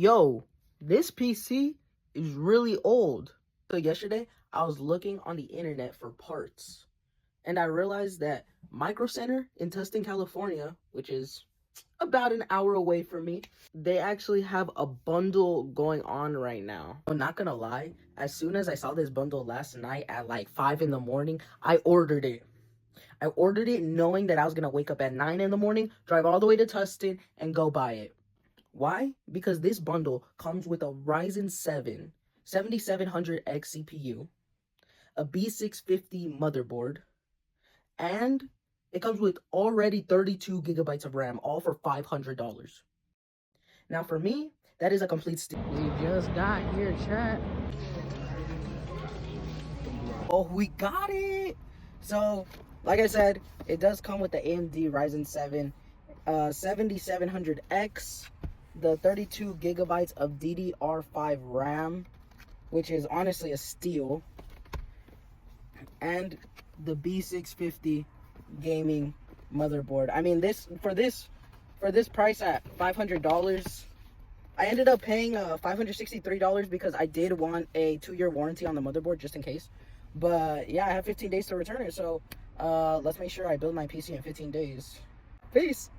Yo, this PC is really old. So yesterday, I was looking on the internet for parts, and I realized that Micro Center in Tustin, California, which is about an hour away from me, they actually have a bundle going on right now. I'm not gonna lie, as soon as I saw this bundle last night at like 5 in the morning, I ordered it. I ordered it knowing that I was gonna wake up at 9 in the morning, drive all the way to Tustin, and go buy it. Why? Because this bundle comes with a Ryzen 7 7700X CPU, a B650 motherboard, and it comes with already 32 gigabytes of RAM, all for $500. Now for me, that is a complete steal. We just got here, chat. Oh, we got it! So, like I said, it does come with the AMD Ryzen 7 7700X, the 32 gigabytes of DDR5 RAM, which is honestly a steal, and the B650 gaming motherboard. I mean, for this price at $500, I ended up paying $563 because I did want a 2-year warranty on the motherboard just in case. But yeah, I have 15 days to return it, so let's make sure I build my PC in 15 days. Peace.